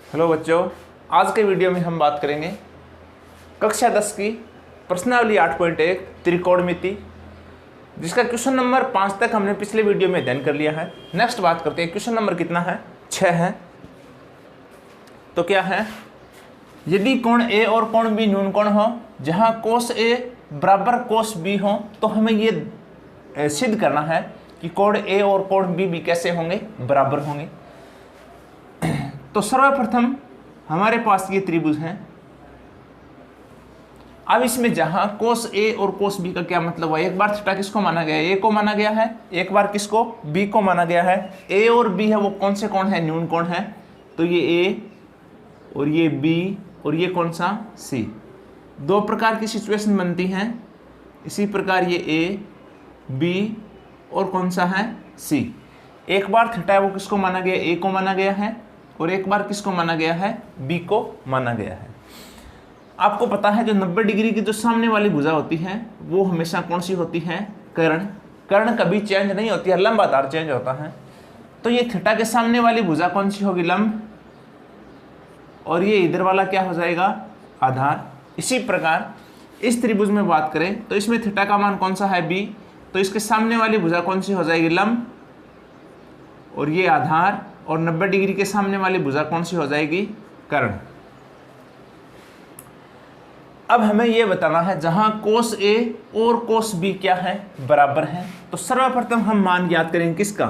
Hello बच्चों, आज के वीडियो में हम बात करेंगे कक्षा 10 की प्रश्नावली 8.1 त्रिकोणमिति, जिसका क्वेश्चन नंबर 5 तक हमने पिछले वीडियो में अध्ययन कर लिया है। नेक्स्ट बात करते हैं, क्वेश्चन नंबर कितना है? 6 है। तो क्या है? यदि कोण ए और कोण बी न्यून कोण हो, जहां कोस ए बराबर कोस बी हो, तो हमें ये सिद्ध करना है कि कोण ए और कोण बी भी कैसे होंगे? बराबर होंगे। तो सर्वप्रथम हमारे पास ये त्रिभुज है। अब इसमें जहां कोस ए और कोस बी का क्या मतलब है? एक बार थीटा किसको माना गया है? ए को माना गया है। एक बार किसको? बी को माना गया है। ए और बी है वो कौन से कोण है? न्यून कोण है। तो ये ए और ये बी और ये कौन सा? सी। दो प्रकार की सिचुएशन बनती हैं। इसी प्रकार ये ए, बी और कौन सा है? सी। एक बार थीटा है वो किसको माना गया? ए को माना गया है। और एक बार किसको माना गया है? बी को माना गया है। आपको पता है जो 90 डिग्री की जो सामने वाली भुजा होती है वो हमेशा कौन सी होती है? कर्ण। कर्ण कभी चेंज नहीं होती है, लंब आधार चेंज होता है। तो ये थीटा के सामने वाली भुजा कौन सी होगी? लंब। और ये इधर वाला क्या हो जाएगा? आधार। इसी प्रकार इस त्रिभुज में बात करें तो इसमें थीटा का मान कौन सा है? बी। तो इसके सामने वाली भुजा कौन सी हो जाएगी? लंब। और ये आधार। और 90 डिग्री के सामने वाली भुजा कौन सी हो जाएगी? कर्ण। अब हमें यह बताना है जहां कोस ए और कोस बी क्या है? बराबर है। तो सर्वप्रथम हम मान ज्ञात करेंगे किसका?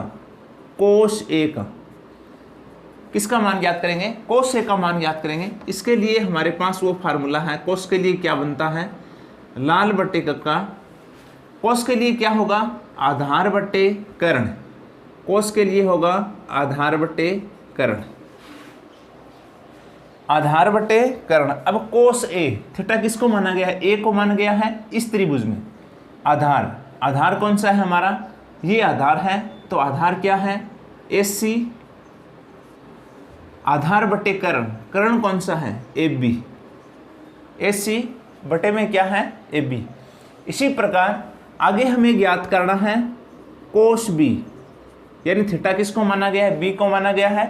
कोस ए का। किसका मान ज्ञात करेंगे? कोस ए का मान ज्ञात करेंगे। इसके लिए हमारे पास वो फार्मूला है। कोस के लिए क्या बनता है? लाल बट्टे कक्का। कोस के लिए क्या होगा? आधार बट्टे कर्ण। कोस के लिए होगा आधार बट्टे कर्ण। आधार बट्टे कर्ण। अब कोस ए, थीटा किसको माना गया है? ए को माना गया है इस त्रिभुज में। आधार, आधार कौन सा है हमारा? ये आधार है। तो आधार क्या है? AC। आधार बट्टे कर्ण, कर्ण कौन सा है? AB। AC बटे में क्या है? AB। इसी प्रकार आगे हमें ज्ञात करना है कोस बी, यानी थीटा किसको माना गया है? बी को माना गया है।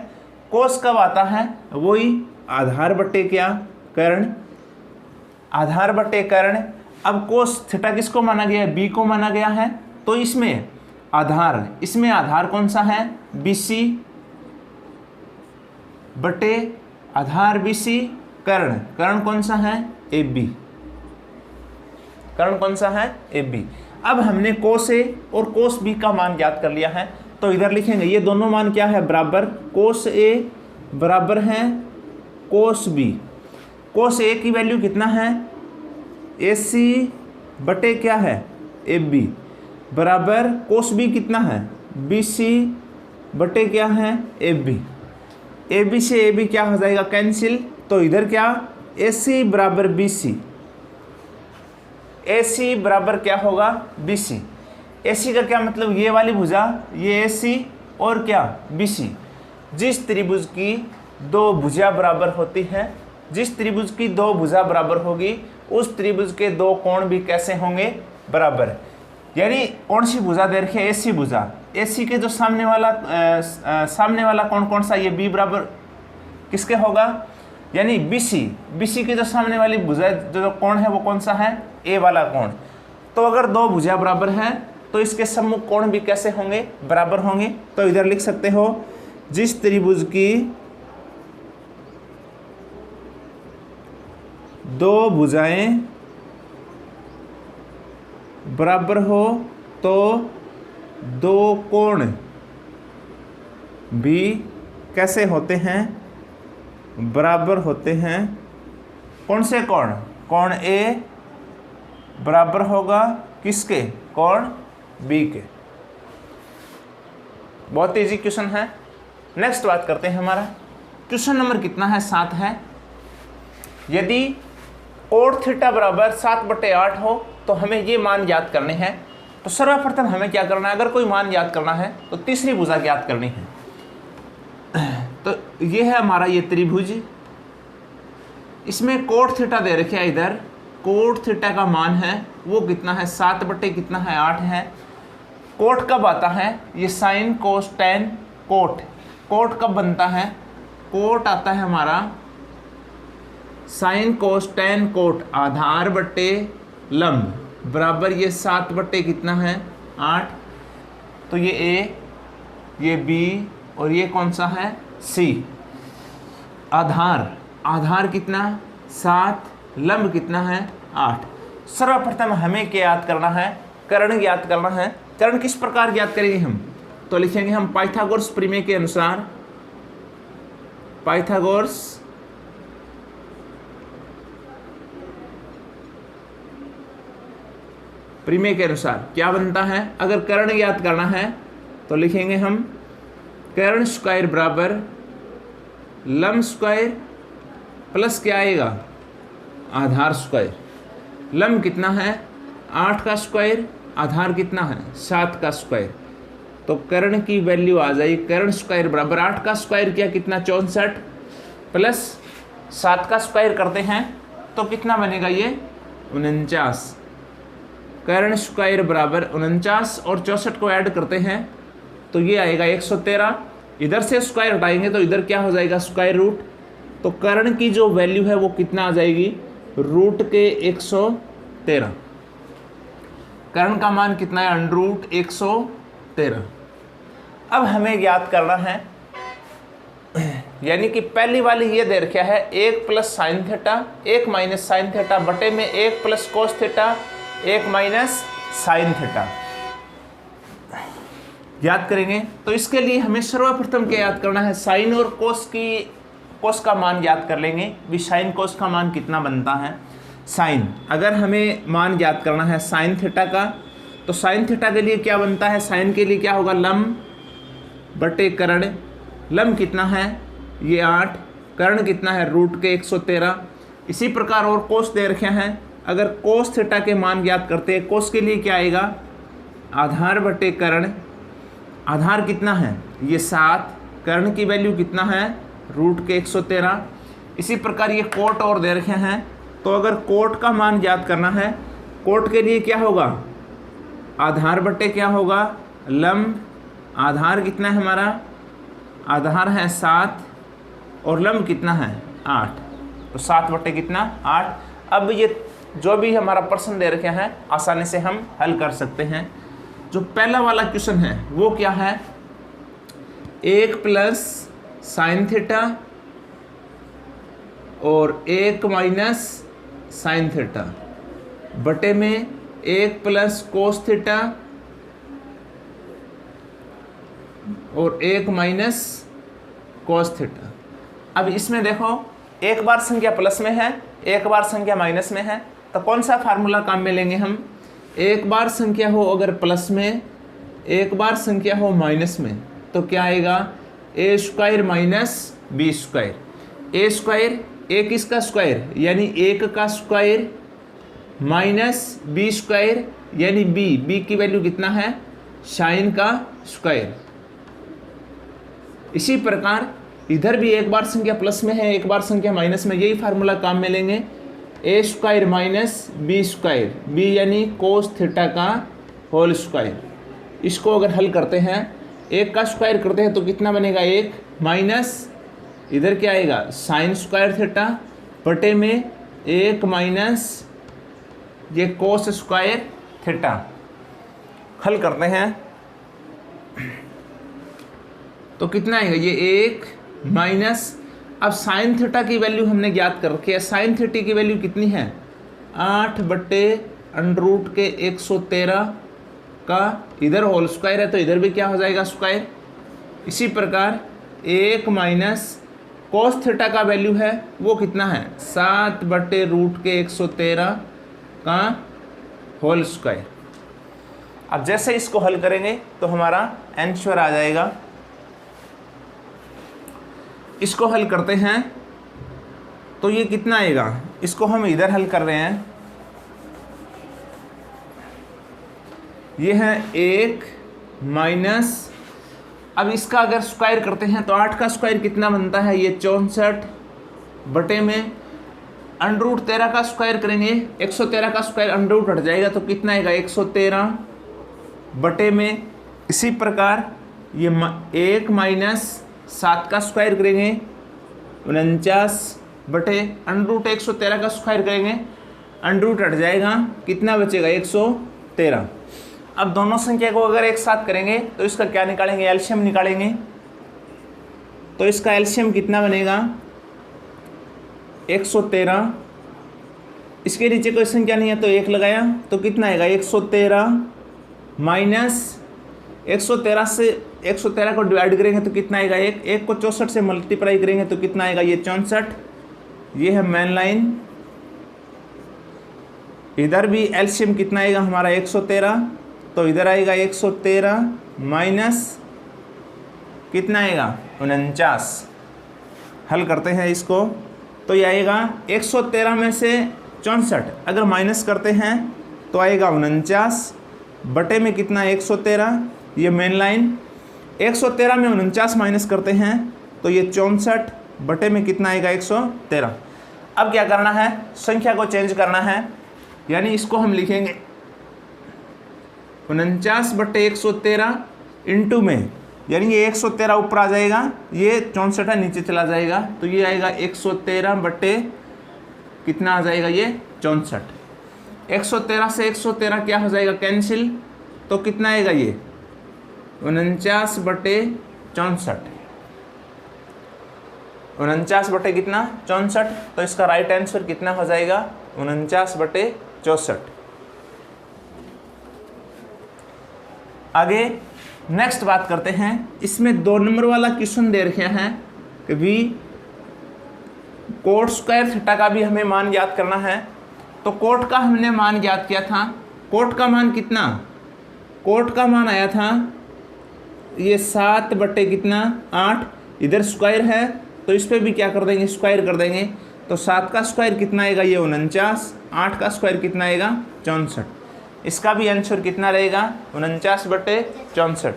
कोस कब आता है? वही आधार बट्टे क्या? कर्ण। आधार बट्टे कर्ण। अब कोस थीटा किसको माना गया है? बी को माना गया है। तो इसमें आधार, इसमें आधार कौन सा है? BC बटे आधार BC कर्ण। कर्ण कौन सा है? AB। कर्ण कौन सा है? AB। अब हमने कोस ए और कोस बी का मान ज्ञात कर लिया है। तो इधर लिखेंगे ये दोनों मान क्या है? बराबर। कोस ए बराबर है कोस बी। कोस ए की वैल्यू कितना है? AC बटे क्या है? AB बराबर कोस बी कितना है? BC बटे क्या है? AB। AB से AB क्या हो जाएगा? कैंसिल। तो इधर क्या? AC बराबर BC। AC बराबर क्या होगा? BC। AC का क्या मतलब? ये वाली भुजा, ये AC और क्या? BC। जिस त्रिभुज की दो भुजा बराबर होती है, जिस त्रिभुज की दो भुजा बराबर होगी, उस त्रिभुज के दो कोण भी कैसे होंगे? बराबर। यानी कौन सी भुजा दे रखी है? AC भुजा। AC के जो सामने वाला कोण कौन सा? ये B बराबर किसके होगा? यानी BC। BC के जो सामने वाली भुजा जो कोण है वो कौन सा है? A वाला कोण। तो अगर दो भुजा बराबर है तो इसके सम्मुख कोण भी कैसे होंगे? बराबर होंगे। तो इधर लिख सकते हो जिस त्रिभुज की दो भुजाएं बराबर हो तो दो कोण भी कैसे होते हैं? बराबर होते हैं। कौन से कोण? कोण A बराबर होगा किसके? कोण B के। बहुत इजी क्वेश्चन है। नेक्स्ट बात करते हैं, हमारा क्वेश्चन नंबर कितना है? 7 है। यदि कोण थीटा बराबर 7/8 हो तो हमें ये मान ज्ञात करने हैं। तो सर्वप्रथम हमें क्या करना है? अगर कोई मान ज्ञात करना है तो तीसरी भुजा ज्ञात करनी है। तो ये है हमारा ये त्रिभुज। इसमें कोण थीटा दे रखे है। इधर कोण थीटा का मान है वो कितना है? 7 बटे कितना है? 8 है। कोट कब आता है? ये sine cos tan cot. Cot कब बनता है? कोट आता है हमारा साइन कोस टेन कोट आधार बट्टे लंब बराबर ये 7 बट्टे कितना है 8। तो ये ए, ये बी और ये कौन सा है सी। आधार कितना 7, लंब कितना है 8। सर्वप्रथम हमें क्या याद करना है, कर्ण ज्ञात करना है। कर्ण किस प्रकार ज्ञात करेंगे हम, तो लिखेंगे हम पाइथागोरस प्रमेय के अनुसार। पाइथागोरस प्रमेय के अनुसार क्या बनता है, अगर कर्ण ज्ञात करना है तो लिखेंगे हम कर्ण स्क्वायर बराबर लंब स्क्वायर प्लस क्या आएगा आधार स्क्वायर। लंब कितना है 8 का स्क्वायर, आधार कितना है 7 का स्क्वायर। तो कर्ण की वैल्यू आ जाएगी कर्ण स्क्वायर बराबर 8 का स्क्वायर किया कितना 64 प्लस 7 का स्क्वायर करते हैं तो कितना बनेगा ये 49। कर्ण स्क्वायर बराबर 49 और 64 को ऐड करते हैं तो ये आएगा 113। इधर से स्क्वायर हटाएंगे तो इधर क्या हो जाएगा स्क्वायर रूट। तो कर्ण की जो वैल्यू है वो कितना आ जाएगी रूट के 113। कर्ण का मान कितना है अंडरूट 113। अब हमें ज्ञात करना है, यानी कि पहली वाली ये दे रखा है 1 plus sine theta 1 minus sine theta बटे में 1 plus cos theta 1 minus sine theta याद करेंगे। तो इसके लिए हमें सर्वप्रथम क्या याद करना है, साइन और कोस का मान याद कर लेंगे। भी साइन कोस का मान कितना बनता है। साइन अगर हमें मान याद करना है साइन थीटा का, तो साइन थीटा के लिए क्या बनता है, साइन के लिए क्या होगा लंब बटे कर्ण। लंब कितना है ये 8, कर्ण कितना है रूट के 113। इसी प्रकार और कोस दे रखे हैं, अगर कोस थीटा के मान ज्ञात करते हैं, कोस के लिए क्या आएगा आधार बटे कर्ण। आधार कितना है ये 7, कर्ण की वैल्यू कितना है रूट के 113। इसी प्रकार ये कोट और दे रखे हैं, तो अगर कोट का मान ज्ञात करना है, कोट के लिए क्या होगा आधार बटे क्या होगा लंब। आधार कितना है हमारा, आधार है 7 और लंब कितना है 8, तो 7 बटे कितना 8। अब ये जो भी हमारा प्रश्न दे रखे हैं आसानी से हम हल कर सकते हैं। जो पहला वाला क्वेश्चन है वो क्या है 1 प्लस साइन थीटा और 1 माइनस साइन थीटा बटे में 1 प्लस कोस थीटा और 1 माइनस कोस थीटा। अब इसमें देखो एक बार संख्या प्लस में है एक बार संख्या माइनस में है, तो कौन सा फार्मूला काम में लेंगे हम। एक बार संख्या हो अगर प्लस में, एक बार संख्या हो माइनस में, तो क्या आएगा ए स्क्वायर माइनस बी स्क्वायर। ए स्क्वायर ए किसका स्क्वायर यानी 1 का स्क्वायर माइनस बी स्क्वायर यानी बी की वैल्यू कितना है साइन का स्क्वायर। इसी प्रकार इधर भी एक बार संख्या प्लस में है एक बार संख्या माइनस में, यही फार्मूला काम में लेंगे A square minus B square, B यानी कोस थीटा का होल स्क्वायर। इसको अगर हल करते हैं 1 का स्क्वायर करते हैं तो कितना बनेगा 1 माइनस इधर क्या आएगा साइन स्क्वायर थीटा बटे में 1 माइनस ये कोस स्क्वायर थीटा। हल करते हैं तो कितना आएगा ये 1 माइनस, अब साइन थीटा की वैल्यू हमने ज्ञात कर रखी है। साइन थीटा की वैल्यू कितनी है 8 बट्टे अंडरूट के 113 का, इधर होल स्क्वायर है तो इधर भी क्या हो जाएगा स्क्वायर। इसी प्रकार 1 माइनस कोस थीटा का वैल्यू है वो कितना है 7 बट्टे रूट के 113 का होल स्क्वायर। अब जैसे इसको हल करेंगे तो हमारा आंसर आ जाएगा। इसको हल करते हैं तो ये कितना आएगा, इसको हम इधर हल कर रहे हैं, ये है 1 माइनस, अब इसका अगर स्क्वायर करते हैं तो 8 का स्क्वायर कितना बनता है ये 64 बटे में अंडरूट 13 का स्क्वायर करेंगे 113 का स्क्वायर अंडरूट हट जाएगा तो कितना आएगा 113 बटे में। इसी प्रकार ये 1 माइनस 7 का स्क्वायर करेंगे 49/√113 का स्क्वायर करेंगे, अंडर रूट हट जाएगा, कितना बचेगा 113। अब दोनों संख्या को अगर एक साथ करेंगे तो इसका क्या निकालेंगे, एलसीएम निकालेंगे। तो इसका एलसीएम कितना बनेगा 113। इसके नीचे कोई संख्या नहीं है तो 1 लगाया तो कितना आएगा 113 माइनस 113 से 113 को डिवाइड करेंगे तो कितना आएगा 1 को 64 से मल्टीप्लाई करेंगे तो कितना आएगा ये 64। ये है मेन लाइन। इधर भी एलसीएम कितना आएगा हमारा 113, तो इधर आएगा 113 माइनस कितना आएगा 49। हल करते हैं इसको तो ये आएगा 113 में से 64 अगर माइनस करते हैं तो आएगा 49 बटे में कितना 113, ये मेन लाइन। 113 में 49 माइनस करते हैं तो ये 64 बटे में कितना आएगा 113। अब क्या करना है, संख्या को चेंज करना है, यानी इसको हम लिखेंगे 49/113 इंटू में, यानी ये 113 ऊपर आ जाएगा, ये 64 नीचे चला जाएगा, तो ये आएगा 113 बटे कितना आ जाएगा ये 64। 113 से 113 क्या हो जाएगा कैंसिल, तो कितना आएगा ये 49/64। 49 बटे कितना 64, तो इसका राइट आंसर कितना हो जाएगा 49/64। आगे नेक्स्ट बात करते हैं, इसमें 2 नंबर वाला क्वेश्चन दे रखे हैं कि भी कोट स्क्वायर थीटा का भी हमें मान ज्ञात करना है। तो कोट का हमने मान ज्ञात किया था, कोट का मान कितना, कोट का मान आया था ये 7 बटे कितना 8, इधर स्क्वायर है तो इस पर भी क्या कर देंगे स्क्वायर कर देंगे, तो 7 का स्क्वायर कितना आएगा ये 49, 8 का स्क्वायर कितना आएगा 64। इसका भी आंसर कितना रहेगा 49/64।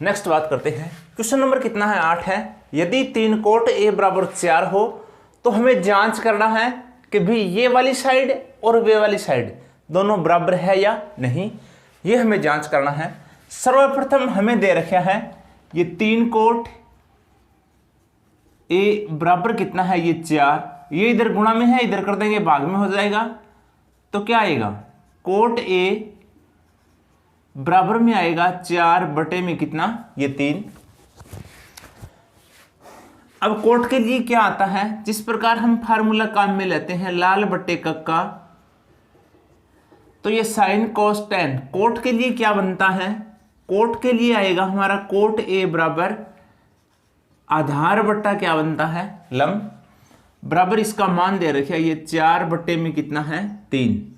नेक्स्ट बात करते हैं, क्वेश्चन नंबर कितना है 8 है। यदि 3 कोट A बराबर 4 हो तो हमें जांच करना है कि भी ये वाली साइड और वे वाली साइड दोनों बराबर है या नहीं, ये हमें जांच करना है। सर्वप्रथम हमें दे रखा है ये 3 कोट A बराबर कितना है ये 4, ये इधर गुणा में है, इधर कर देंगे भाग में हो जाएगा, तो क्या आएगा कोट A बराबर में आएगा 4 बटे में कितना ये 3। अब कोट के लिए क्या आता है, जिस प्रकार हम फार्मूला काम में लेते हैं लाल बटे कक्का, तो ये साइन कोस टेन। कोट के लिए क्या बनता है, कोट के लिए आएगा हमारा कोट A बराबर आधार बट्टा क्या बनता है लंब, बराबर इसका मान दे रखे ये 4 बटे में कितना है 3।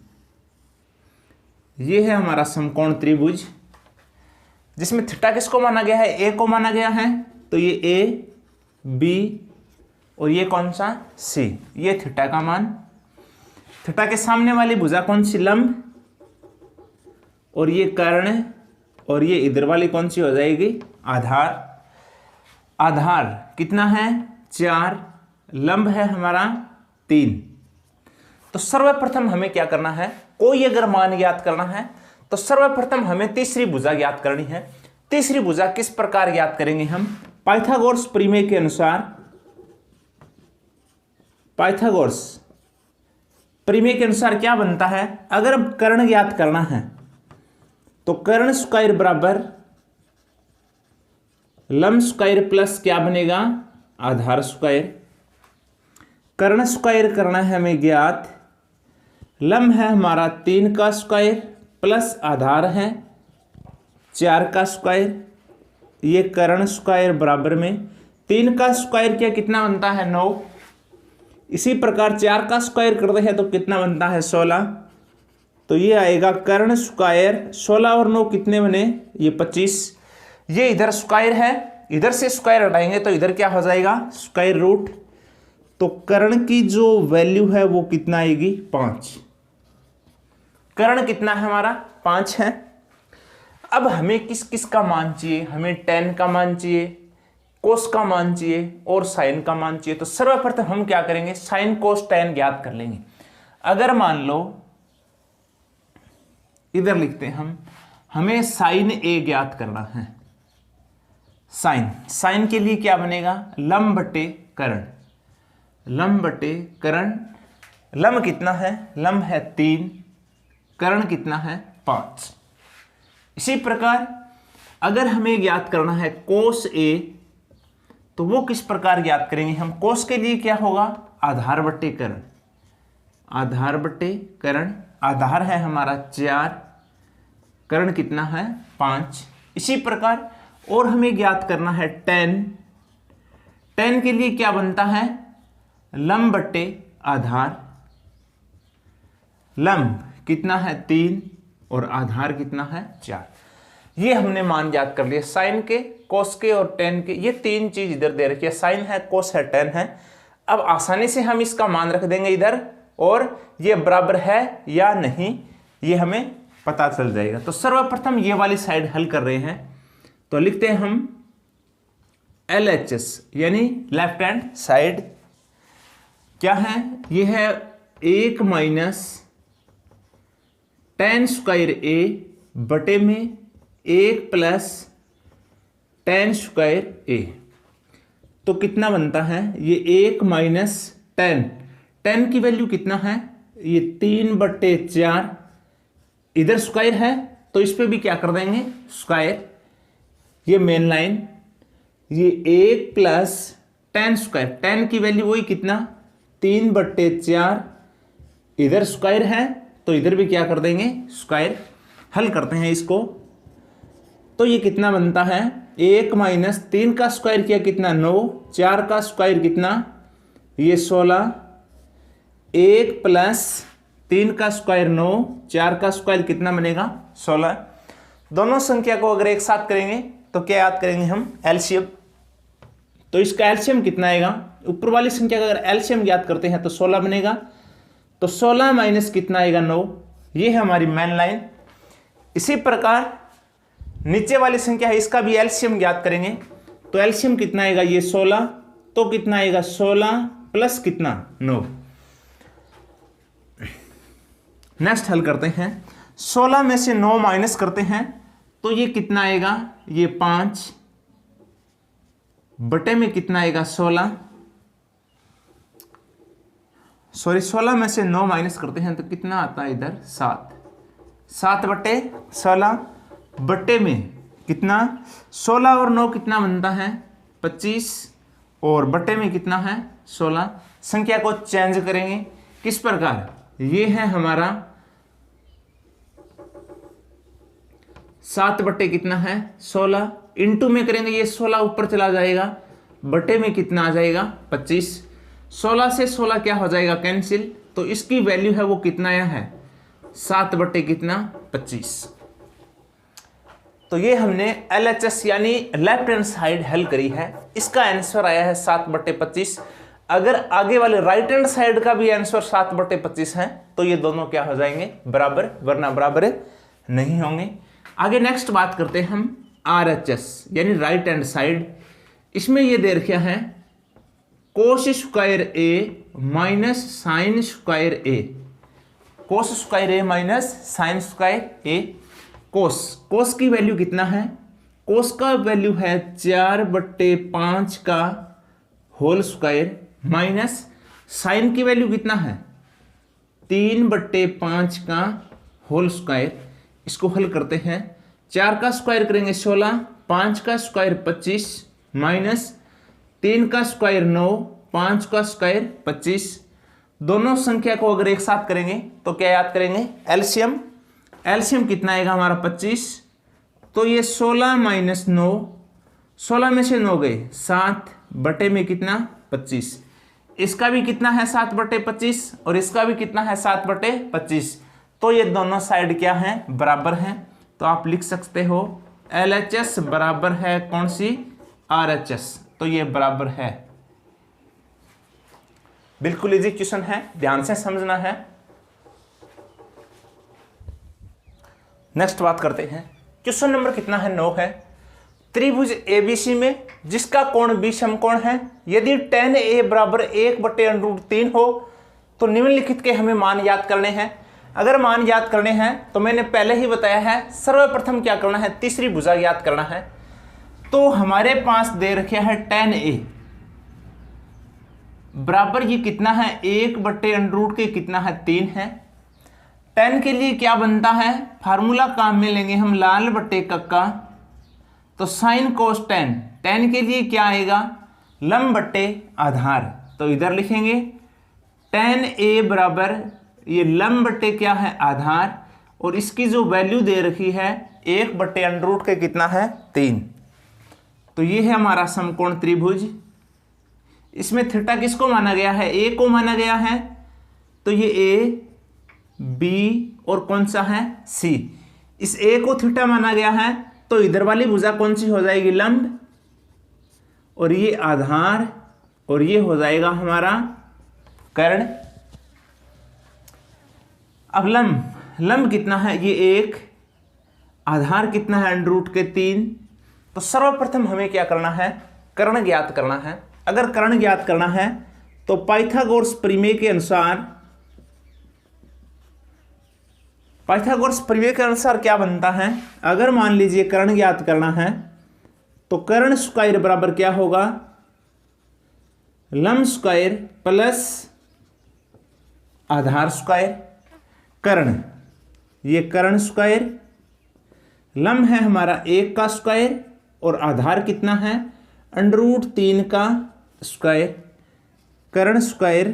ये है हमारा समकोण त्रिभुज जिसमें थीटा किसको माना गया है, A को माना गया है, तो ये A B और ये कौन सा C, ये थीटा का मान। थीटा के सामने वाली भुजा कौन सी लंब, और ये कर्ण, और ये इधर वाली कौन सी हो जाएगी आधार। आधार कितना है 4, लंब है हमारा 3। तो सर्वप्रथम हमें क्या करना है, कोई अगर मान ज्ञात करना है तो सर्वप्रथम हमें तीसरी भुजा ज्ञात करनी है। तीसरी भुजा किस प्रकार ज्ञात करेंगे हम, पाइथागोरस प्रमेय के अनुसार, पाइथागोरस प्रमेय के अनुसार क्या बनता है, अगर अब कर्ण ज्ञात करना है तो कर्ण स्क्वायर बराबर लंब स्क्वायर प्लस क्या बनेगा आधार स्क्वायर। कर्ण स्क्वायर करना है हमें ज्ञात, लंब है हमारा 3 का स्क्वायर प्लस आधार है 4 का स्क्वायर, ये कर्ण स्क्वायर बराबर में 3 का स्क्वायर क्या कितना बनता है 9, इसी प्रकार 4 का स्क्वायर करते हैं तो कितना बनता है 16, तो ये आएगा कर्ण स्क्वायर 16 और 9 कितने बने ये 25। ये इधर स्क्वायर है, इधर से स्क्वायर हटाएंगे तो इधर क्या हो जाएगा स्क्वायर रूट, तो कर्ण की जो वैल्यू है वो कितना आएगी 5। कर्ण कितना है हमारा 5 है। अब हमें किस किस का मान चाहिए, हमें tan का मान चाहिए, कोस का मान चाहिए और साइन का मान चाहिए। तो सर्वप्रथम हम क्या करेंगे साइन कोस tan ज्ञात कर लेंगे। अगर मान लो इधर लिखते हैं हम, हमें साइन A ज्ञात करना है, साइन, साइन के लिए क्या बनेगा, लंब बटे कर्ण, लंब बटे कर्ण। लंब कितना है, लंब है 3, कर्ण कितना है 5। इसी प्रकार अगर हमें ज्ञात करना है कोस ए, तो वो किस प्रकार ज्ञात करेंगे हम, कोस के लिए क्या होगा, आधार बटे कर्ण, आधार बटे कर्ण। आधार है हमारा 4, कर्ण कितना है 5। इसी प्रकार और हमें ज्ञात करना है tan, tan के लिए क्या बनता है, लंब बटे आधार, लंब कितना है 3 और आधार कितना है 4। ये हमने मान याद कर लिया, साइन के, कोस के और tan के। ये 3 चीज इधर दे रखी है, साइन है, कोस है, tan है। अब आसानी से हम इसका मान रख देंगे इधर और ये बराबर है या नहीं ये हमें पता चल जाएगा। तो सर्वप्रथम ये वाली साइड हल कर रहे हैं, तो लिखते हैं हम LHS यानी लेफ्ट हैंड साइड क्या है, ये है 1 माइनस tan स्क्वायर a बटे में 1 प्लस tan स्क्वायर a। तो कितना बनता है, ये 1 माइनस tan, tan की वैल्यू कितना है, ये 3/4, इधर स्क्वायर है तो इस पे भी क्या कर देंगे स्क्वायर, ये मेन लाइन, ये 1 प्लस tan स्क्वायर, tan की वैल्यू वही कितना 3/4, इधर स्क्वायर है तो इधर भी क्या कर देंगे स्क्वायर। हल करते हैं इसको, तो ये कितना बनता है, 1 माइनस 3 का स्क्वायर किया कितना 9, 4 का स्क्वायर कितना ये 16, 1 प्लस 3 का स्क्वायर 9, 4 का स्क्वायर कितना बनेगा 16। दोनों संख्या को अगर एक साथ करेंगे तो क्या याद करेंगे हम, एलसीएम। तो इसका एलसीएम कितना आएगा, ऊपर वाली संख्या का अगर एलसीएम ज्ञात करते हैं तो 16 बनेगा। तो 16 माइनस कितना आएगा 9, ये है हमारी मेन लाइन। इसी प्रकार नीचे वाली संख्या है, इसका भी एलसीएम ज्ञात करेंगे तो एलसीएम कितना आएगा, ये 16, तो कितना आएगा 16 प्लस कितना 9। नेक्स्ट हल करते हैं, 16 में से 9 माइनस करते हैं तो ये कितना आएगा, ये 5 बटे में कितना आएगा 16, सॉरी 16 में से 9 माइनस करते हैं तो कितना आता है इधर 7, 7/16 बटे में कितना 16 और 9 कितना बनता है 25 और बटे में कितना है 16। संख्या को चेंज करेंगे किस प्रकार, ये है हमारा 7 बटे कितना है 16, इंटू में करेंगे ये 16 ऊपर चला जाएगा, बटे में कितना आ जाएगा 25, 16 से 16 क्या हो जाएगा कैंसिल, तो इसकी वैल्यू है वो कितना आया है 7 बटे कितना 25। तो ये हमने LHS यानी लेफ्ट हैंड साइड हल करी है, इसका आंसर आया है 7/25। अगर आगे वाले राइट हैंड साइड का भी आंसर 7/25 है तो ये दोनों क्या हो जाएंगे बराबर, वरना बराबर नहीं होंगे। आगे नेक्स्ट बात करते हैं हम RHS यानी राइट हैंड साइड। इसमें ये दे रखा है cos square a minus sine square a, cos square a minus sine square a। कोस की वैल्यू कितना है, कोस का वैल्यू है 4/5 का होल स्क्वायर माइनस साइन की वैल्यू कितना है 3/5 का होल स्क्वायर। इसको हल करते हैं, 4 का स्क्वायर करेंगे 16, 5 का स्क्वायर 25 माइनस 3 का स्क्वायर 9, 5 का स्क्वायर 25। दोनों संख्या को अगर एक साथ करेंगे तो क्या याद करेंगे एलसीएम, एलसीएम कितना आएगा हमारा 25, तो ये 16 माइनस 9, 16 में से 9 गए 7 बटे में कितना 25, इसका भी कितना है 7/25 और इसका भी कितना है 7/25। तो ये दोनों साइड क्या है बराबर हैं, तो आप लिख सकते हो LHS बराबर है कौन सी RHS, तो ये बराबर है। बिल्कुल इजी क्वेश्चन है, ध्यान से समझना है। नेक्स्ट बात करते हैं, क्वेश्चन नंबर कितना है 9 है। त्रिभुज ABC में जिसका कोण B समकोण है, यदि tan A बराबर 1/√3 हो तो निम्नलिखित के हमें मान याद करने हैं। अगर मान याद करने हैं तो मैंने पहले ही बताया है, सर्वप्रथम क्या करना है तीसरी भुजा याद करना है। तो हमारे पास दे रखा है tan a बराबर ये कितना है 1/√, के कितना है 3 है। tan के लिए क्या बनता है, फार्मूला काम में लेंगे हम लाल बट्टे कक्का, तो साइन कोस tan, tan के लिए क्या आएगा लंब बट्टे आधार, तो इधर लिखेंगे tan a बराबर ये लंब बट्टे क्या है आधार, और इसकी जो वैल्यू दे रखी है 1/√, के कितना है 3। तो ये है हमारा समकोण त्रिभुज। इसमें थीटा किसको माना गया है, ए को माना गया है, तो ये ए बी और कौन सा है सी। इस ए को थीटा माना गया है तो इधर वाली भुजा कौन सी हो जाएगी लंब, और ये आधार, और ये हो जाएगा हमारा कर्ण। अब लंब कितना है ये 1, आधार कितना है √, के 3। तो सर्वप्रथम हमें क्या करना है, कर्ण ज्ञात करना है। अगर कर्ण ज्ञात करना है तो पाइथागोरस प्रमेय के अनुसार क्या बनता है, अगर मान लीजिए कर्ण ज्ञात करना है तो कर्ण स्क्वायर बराबर क्या होगा लंब स्क्वायर प्लस आधार स्क्वायर। कर्ण, ये कर्ण स्क्वायर, लंब है हमारा 1 का स्क्वायर और आधार कितना है √3 का स्क्वायर। कर्ण स्क्वायर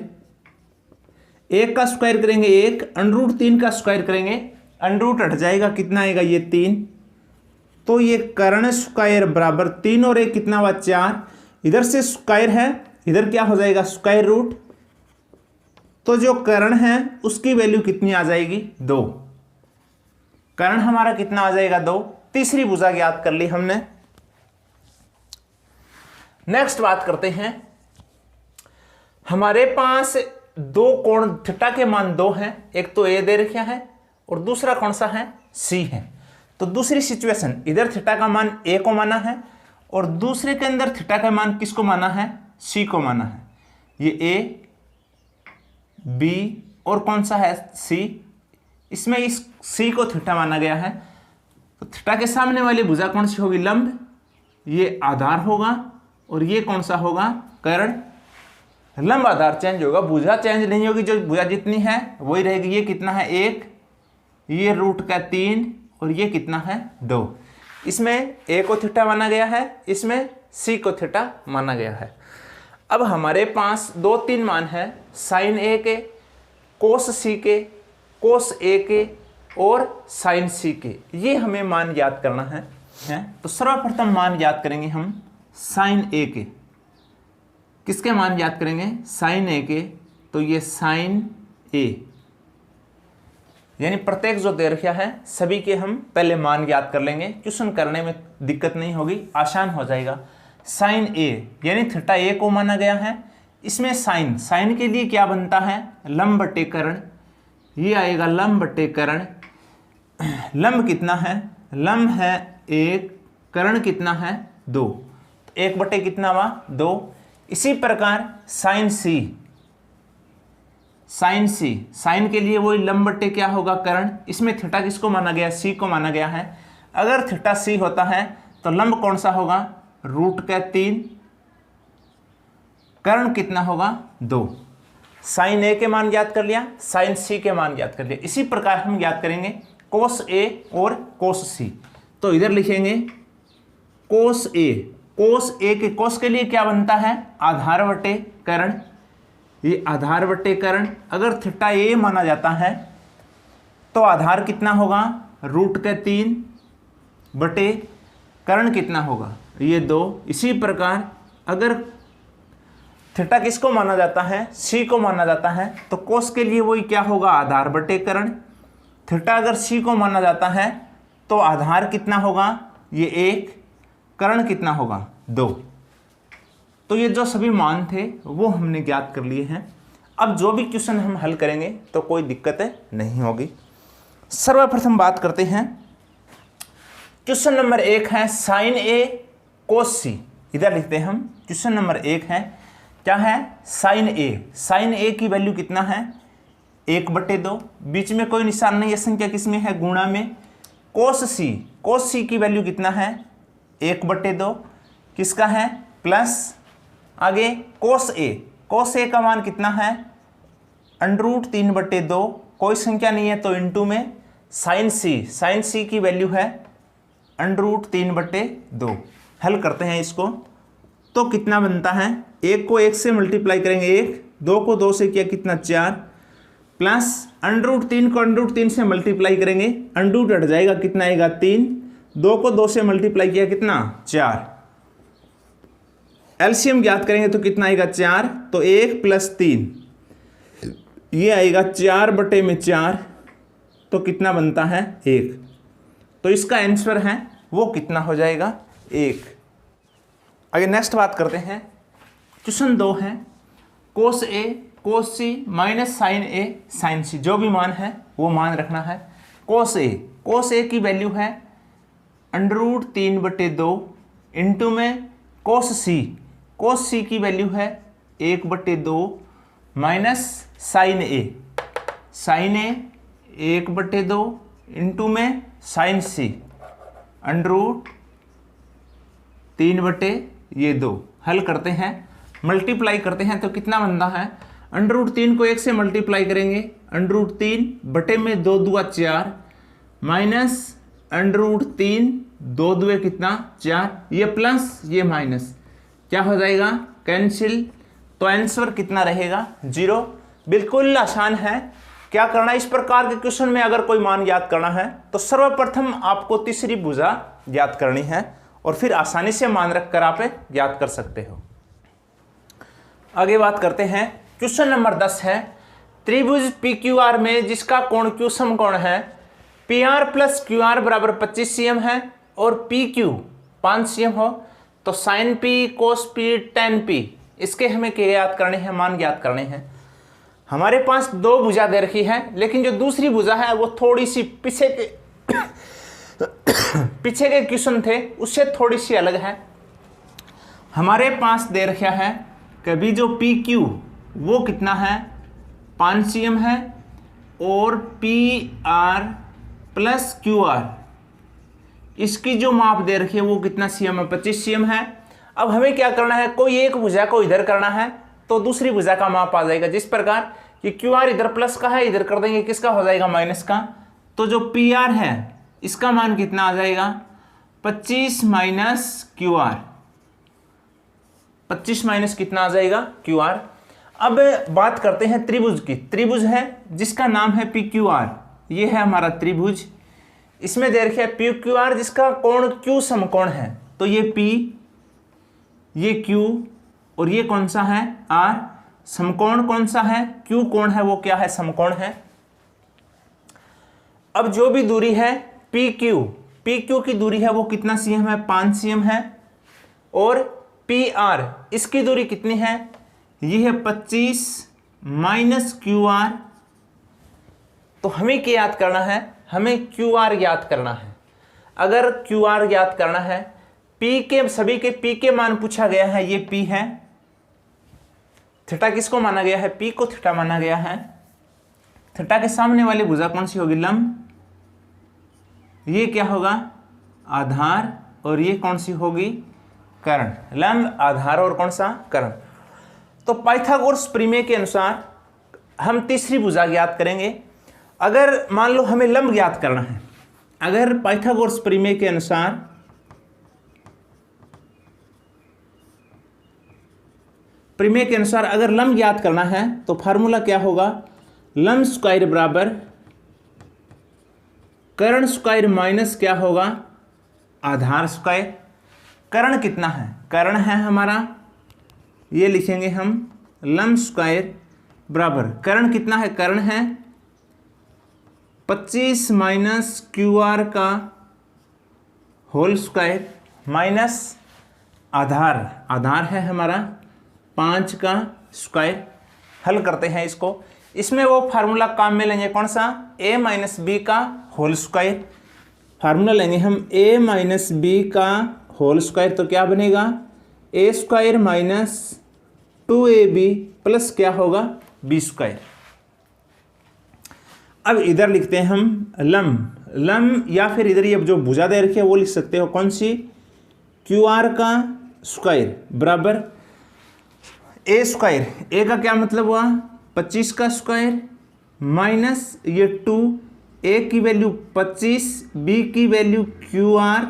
1 का स्क्वायर करेंगे 1, √3 का स्क्वायर करेंगे √ हट जाएगा, कितना आएगा ये 3। तो ये कर्ण स्क्वायर बराबर 3 और 1 कितना हुआ 4, इधर से स्क्वायर है इधर क्या हो जाएगा स्क्वायर रूट। तो जो कर्ण है उसकी वैल्यू कितनी आ जाएगी 2, कर्ण हमारा कितना आ जाएगा 2। तीसरी भुजा ज्ञात कर ली हमने। नेक्स्ट बात करते हैं, हमारे पास दो कोण थीटा के मान 2 हैं, एक तो ए दे रखा है और दूसरा कौन सा है सी है। तो दूसरी सिचुएशन, इधर थीटा का मान ए को माना है और दूसरे के अंदर थीटा का मान किसको माना है सी को माना है। ये ए बी और कौन सा है सी, इसमें इस सी को थीटा माना गया है। तो थीटा के सामने वाली भुजा कौन सी होगी लंब, ये आधार होगा और ये कौन सा होगा कर्ण। लंब आधार चेंज होगा, भुजा चेंज नहीं होगी, जो भुजा जितनी है वही रहेगी। ये कितना है 1, ये √3 और ये कितना है 2। इसमें ए को थीटा माना गया है, इसमें सी को थीटा माना गया है। अब हमारे पास 2-3 मान है साइन ए के, कोस सी के, कोस ए के और साइन सी के, ये हमें मान याद करना है। तो सर्वप्रथम मान याद करेंगे हम साइन ए के। किसके मान याद करेंगे साइन ए के, तो ये साइन ए, यानी प्रत्येक जो दे रखा है सभी के हम पहले मान याद कर लेंगे, क्वेश्चन करने में दिक्कत नहीं होगी, आसान हो जाएगा। साइन ए यानी थीटा ए को माना गया है, इसमें साइन के लिए क्या बनता है लंब बटे कर्ण, ये आएगा लंब बटे कर्ण। लंब कितना है, लंब है 1, कर्ण कितना है 2, 1 बटे कितना हुआ 2। इसी प्रकार साइन सी, साइन के लिए वही लंब बटे क्या होगा कर्ण। इसमें थीटा किसको माना गया सी को माना गया है। अगर थीटा सी होता है तो लंब कौन सा होगा √3, कर्ण कितना होगा 2। साइन ए के मान याद कर लिया, साइन सी के मान याद कर लिया। इसी प्रकार हम याद करेंगे कोस ए और कोस सी। तो इधर लिखेंगे कोस ए के कोस के लिए क्या बनता है आधार बटे कर्ण, ये आधार बटे कर्ण। अगर थीटा ए माना जाता है तो आधार कितना होगा √3 बटे कर्ण कितना होगा ये 2। इसी प्रकार अगर थीटा किसको माना जाता है सी को माना जाता है तो कोस के लिए वही क्या होगा आधार बटे कर्ण। थीटा अगर सी को माना जाता है तो आधार कितना होगा ये 1, कर्ण कितना होगा 2। तो ये जो सभी मान थे वो हमने ज्ञात कर लिए हैं। अब जो भी क्वेश्चन हम हल करेंगे तो कोई दिक्कत नहीं होगी। सर्वप्रथम बात करते हैं, क्वेश्चन नंबर 1 है साइन ए कोस सी। इधर लिखते हैं हम, क्वेश्चन नंबर 1 है क्या है साइन ए की वैल्यू कितना है 1/2, बीच में कोई निशान नहीं है, संख्या किसमें है गुणा में। कोस सी की वैल्यू कितना है 1/2 किसका है प्लस, आगे कोस ए का मान कितना है √3/2, कोई संख्या नहीं है तो इनटू में साइन सी की वैल्यू है √3/2। हल करते हैं इसको तो कितना बनता है, 1 को 1 से मल्टीप्लाई करेंगे 1, 2 को 2 से किया कितना 4, प्लस √3 को √3 से मल्टीप्लाई करेंगे, अंडरूट हट जाएगा कितना आएगा 3, 2 को 2 से मल्टीप्लाई किया कितना 4, एलसीएम ज्ञात करेंगे तो कितना आएगा 4, तो 1 + 3 ये आएगा 4/4, तो कितना बनता है 1। तो इसका आंसर है वो कितना हो जाएगा 1। आगे नेक्स्ट बात करते हैं, क्वेश्चन 2 है कोस ए कोस सी माइनस साइन ए साइन सी, जो भी मान है वो मान रखना है। कोस ए की वैल्यू है √3/2 इंटू में कोस सी की वैल्यू है 1/2 माइनस साइन ए 1/2 इंटू में साइन सी √3/2। हल करते हैं, मल्टीप्लाई करते हैं तो कितना बनता है, √3 को 1 से मल्टीप्लाई करेंगे, √3 2 दूआ 4 माइनस √3 2 दुए कितना 4, ये प्लस ये माइनस क्या हो जाएगा कैंसिल, तो आंसर कितना रहेगा 0। बिल्कुल आसान है। क्या करना है, इस प्रकार के क्वेश्चन में अगर कोई मान याद करना है तो सर्वप्रथम आपको तीसरी भुजा याद करनी है और फिर आसानी से मान रखकर आप याद कर सकते हो। आगे बात करते हैं, क्वेश्चन नंबर 10 है त्रिभुज PQR में जिसका कोण Q समकोण है, PR + QR बराबर 25 cm है और PQ 5 cm हो, तो sin P cos P tan P इसके हमें क्या याद करने हैं, मान याद करने हैं। हमारे पास 2 भुजा दे रखी है, लेकिन जो दूसरी भुजा है वो थोड़ी सी पीछे के क्वेश्चन थे उससे थोड़ी सी अलग है। हमारे पास दे रखा है कभी जो PQ वो कितना है 5 cm है और PR + QR इसकी जो माप दे रखी है वो कितना cm है 25 cm है। अब हमें क्या करना है, कोई एक भुजा को इधर करना है तो दूसरी भुजा का माप आ जाएगा, जिस प्रकार कि QR इधर प्लस का है, इधर कर देंगे किसका हो जाएगा माइनस का, तो जो PR है इसका मान कितना आ जाएगा 25 - QR, 25 माइनस कितना आ जाएगा QR। अब बात करते हैं त्रिभुज की। त्रिभुज है जिसका नाम है PQR, ये है हमारा त्रिभुज। इसमें दे रखा है PQR जिसका कोण Q समकोण है, तो ये P ये Q और ये कौन सा है R। समकोण कौन सा है, Q कोण है वो क्या है समकोण है। अब जो भी दूरी है PQ की दूरी है वो कितना cm है 5 cm है और PR इसकी दूरी कितनी है, ये है 25 - QR। तो हमें क्या याद करना है, हमें QR याद करना है। अगर QR याद करना है, P के सभी के P के मान पूछा गया है, ये P है, थीटा किसको माना गया है, P को थीटा माना गया है। थीटा के सामने वाली भुजा कौन सी होगी लंब, ये क्या होगा आधार और ये कौन सी होगी कर्ण, लंब आधार और कौन सा कर्ण। तो पाइथागोरस प्रमेय के अनुसार हम तीसरी भुजा ज्ञात करेंगे। अगर मान लो हमें लंब ज्ञात करना है, अगर पाइथागोरस प्रमेय के अनुसार अगर लंब ज्ञात करना है तो फार्मूला क्या होगा, लंब स्क्वायर बराबर कर्ण स्क्वायर माइनस क्या होगा आधार स्क्वायर। कर्ण कितना है, कर्ण है हमारा, ये लिखेंगे हम लंब स्क्वायर बराबर कर्ण कितना है, कर्ण है 25 - QR का होल स्क्वायर माइनस आधार है हमारा 5 का स्क्वायर। हल करते हैं इसको, इसमें वो फार्मूला काम में लेंगे कौन सा, A - B का होल स्क्वायर। फार्मूला लेंगे हम A - B का होल स्क्वायर, तो क्या बनेगा A² - 2AB प्लस क्या होगा B²। अब इधर लिखते हैं हम लंब या फिर इधर ये जो भुजा दे रखी है वो लिख सकते हो कौन सी क्यू आर का स्क्वायर बराबर ए स्क्वायर, ए का क्या मतलब हुआ 25 का स्क्वायर माइनस ये 2, ए की वैल्यू 25, बी की value Q R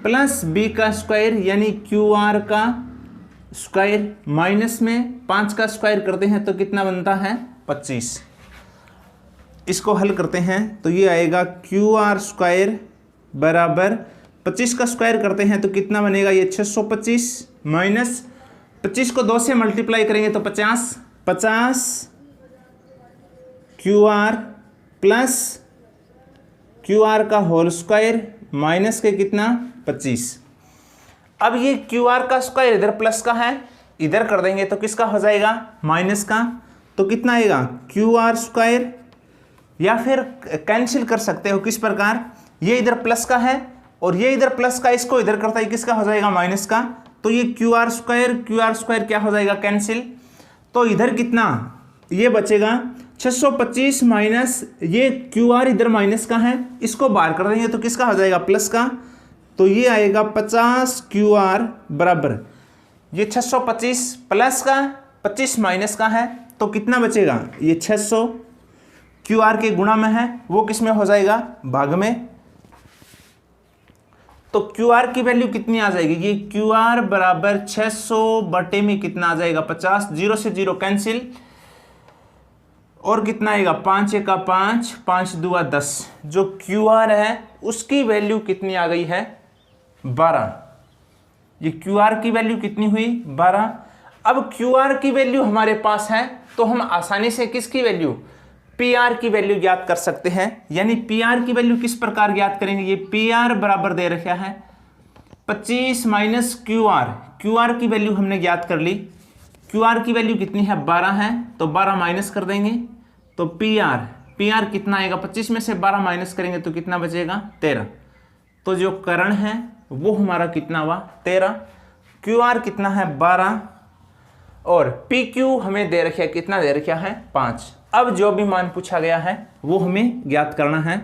plus B का स्क्वायर यानी क्यू आर का स्क्वायर माइनस में 5 का स्क्वायर करते हैं तो कितना बनता है 25। इसको हल करते हैं तो ये आएगा क्यू आर स्क्वायर बराबर 25 का स्क्वायर करते हैं तो कितना बनेगा ये 625 माइनस 25 को 2 से मल्टीप्लाई करेंगे तो 50 Q R plus Q R का होल स्क्वायर माइनस के कितना 25। अब ये क्यू आर का स्क्वायर इधर प्लस का है, इधर कर देंगे तो किसका हो जाएगा माइनस का, तो कितना आएगा क्यू आर स्क्वायर, या फिर कैंसिल कर सकते हो किस प्रकार, ये इधर प्लस का है और ये इधर प्लस का, इसको इधर करता है किसका हो जाएगा माइनस का, तो ये क्यू आर स्क्वायर क्या हो जाएगा कैंसिल, तो इधर कितना ये बचेगा 625 माइनस ये क्यू आर इधर माइनस का है, इसको बाहर कर देंगे तो किसका हो जाएगा प्लस का, तो ये आएगा 50 क्यू आर बराबर ये 625 प्लस का 25 माइनस का है तो कितना बचेगा ये 600 क्यू आर के गुणा में है वो किस में हो जाएगा भाग में, तो क्यू आर की वैल्यू कितनी आ जाएगी ये क्यू आर बराबर 600 बटे में कितना आ जाएगा 50, 0 से 0 कैंसिल और कितना आएगा 5 का 5, 5 दूआ 10, जो क्यू आर है उसकी वैल्यू कितनी आ गई है 12, ये क्यू आर की वैल्यू कितनी हुई 12। अब क्यू आर की वैल्यू हमारे पास है तो हम आसानी से किसकी वैल्यू पी आर की वैल्यू ज्ञात कर सकते हैं, यानी पी आर की वैल्यू किस प्रकार ज्ञात करेंगे, ये पी आर बराबर दे रखा है 25 माइनस क्यू आर की वैल्यू हमने ज्ञात कर ली, क्यू आर की वैल्यू कितनी है 12 है तो 12 माइनस कर देंगे तो पी आर कितना आएगा 25 में से 12 माइनस करेंगे तो कितना बचेगा 13, तो जो करण है वो हमारा कितना हुआ 13, क्यू आर कितना है 12 और पी क्यू हमें दे रखा है कितना दे रखा है 5। अब जो भी मान पूछा गया है वो हमें ज्ञात करना है,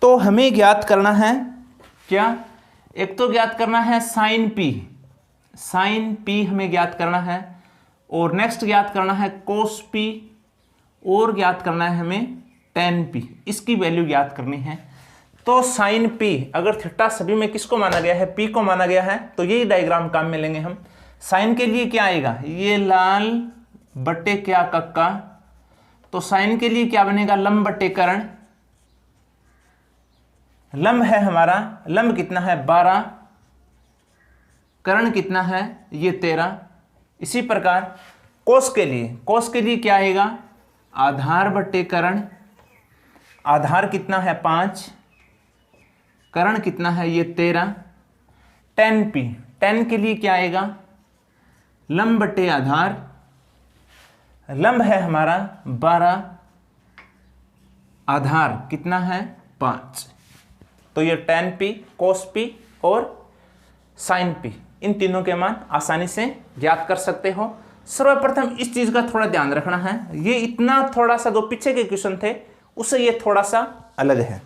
तो हमें ज्ञात करना है क्या, एक तो ज्ञात करना है साइन पी हमें ज्ञात करना है और नेक्स्ट ज्ञात करना है कोस पी और ज्ञात करना है हमें टेन पी, इसकी वैल्यू ज्ञात करनी है। तो साइन पी अगर थीटा सभी में किसको माना गया है पी को माना गया है तो यही डायग्राम काम में लेंगे हम। साइन के लिए क्या आएगा ये लाल बट्टे क्या कक्का, तो साइन के लिए क्या बनेगा लंब बट्टे कर्ण, लंब है हमारा लंब कितना है 12, कर्ण कितना है ये 13। इसी प्रकार कोस के लिए क्या आएगा आधार बट्टे कर्ण, आधार कितना है 5, कर्ण कितना है ये 13। टेन पी टेन के लिए क्या आएगा लंब बट्टे आधार, लंब है हमारा 12, आधार कितना है 5, तो ये टेन पी कोस पी और साइन पी इन तीनों के मान आसानी से ज्ञात कर सकते हो। सर्वप्रथम इस चीज का थोड़ा ध्यान रखना है, ये इतना थोड़ा सा जो पीछे के क्वेश्चन थे उससे ये थोड़ा सा अलग है।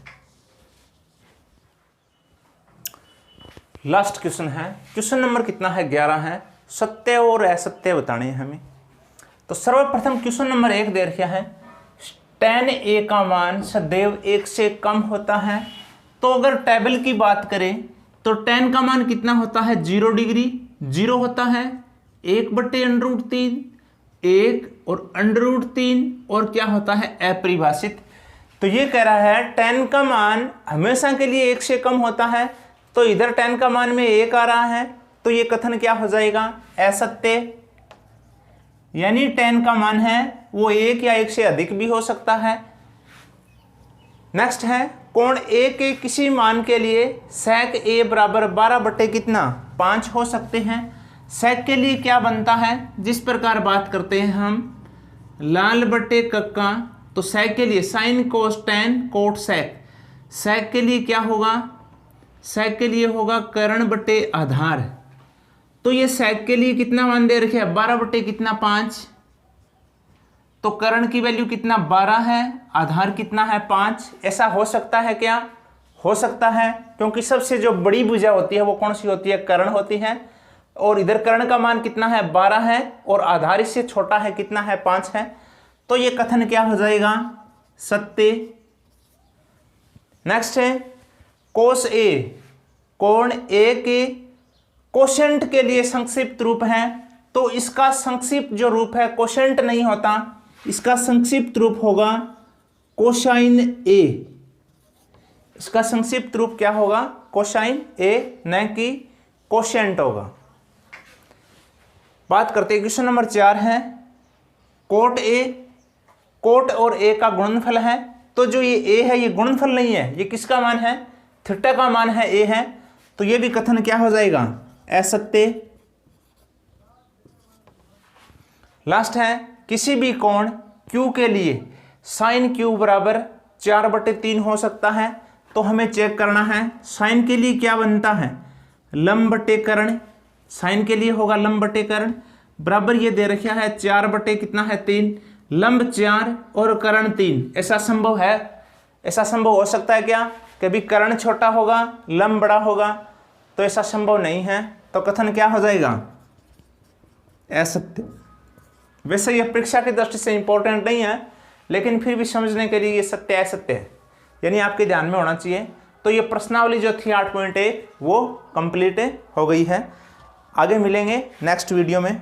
लास्ट क्वेश्चन है, क्वेश्चन नंबर कितना है 11 है, सत्य और असत्य बताने हैं हमें। तो सर्वप्रथम क्वेश्चन नंबर 1 दे रखा है tan a का मान सदैव 1 से कम होता है, तो अगर टेबल की बात करें तो tan का मान कितना होता है 0 डिग्री, 0 होता है 1/√3 1 और √3 और क्या होता है अपरिभाषित। तो ये कह रहा है tan का मान हमेशा के लिए 1 से कम होता है, तो इधर tan का मान में 1 आ रहा है तो ये कथन क्या हो जाएगा असत्य, यानी tan का मान है वो 1 या 1 से अधिक भी हो सकता है। नेक्स्ट है कोण A के किसी मान के लिए sec A बराबर 12 बटे कितना 5 हो सकते हैं। sec के लिए क्या बनता है, जिस प्रकार बात करते हैं हम लाल बटे कक्का, तो sec के लिए sin cos tan cot sec, sec के लिए क्या होगा, sec के लिए होगा कर्ण बटे आधार, तो ये sec के लिए कितना मान दे रखे 12 बटे कितना 5, तो कर्ण की वैल्यू कितना 12 है, आधार कितना है 5, ऐसा हो सकता है क्या, हो सकता है, क्योंकि सबसे जो बड़ी भुजा होती है वो कौन सी होती है, कर्ण होती है। और इधर कर्ण का मान कितना है, 12 है, और आधार इससे छोटा है, कितना है, 5 है। तो ये कथन क्या हो जाएगा, सत्य। नेक्स्ट है कोस ए, कोण ए के कोशेंट के लिए संक्षिप्त रूप है। तो इसका संक्षिप्त जो रूप है कोशेंट नहीं होता, इसका संक्षिप्त रूप होगा कोसाइन ए। इसका संक्षिप्त रूप क्या होगा, कोसाइन ए, न कि कोशेंट होगा। बात करते हैं क्वेश्चन नंबर 4 है कोट ए, कोट और ए का गुणनफल है। तो जो ये ए है ये गुणनफल नहीं है, ये किसका मान है, थीटा का मान है, ए है। तो ये भी कथन क्या हो जाएगा, असत्य। लास्ट है किसी भी कोण Q के लिए साइन Q बराबर 4/3 हो सकता है। तो हमें चेक करना है साइन के लिए क्या बनता है, लंब बटे कर्ण। साइन के लिए होगा लंब बटे कर्ण, बराबर ये दे रखा है 4 बटे कितना है 3, लंब 4 और कर्ण 3। ऐसा संभव है, ऐसा संभव हो सकता है क्या, कभी कर्ण छोटा होगा लंब बड़ा होगा, तो ऐसा संभव नहीं है। तो कथन क्या हो जाएगा, असत्य। वैसे यह परीक्षा की दृष्टि से इंपॉर्टेंट नहीं है, लेकिन फिर भी समझने के लिए ये सत्य असत्य है, यानी आपके ध्यान में होना चाहिए। तो ये प्रश्नावली जो थी 8.1 वो कंप्लीट हो गई है। आगे मिलेंगे नेक्स्ट वीडियो में।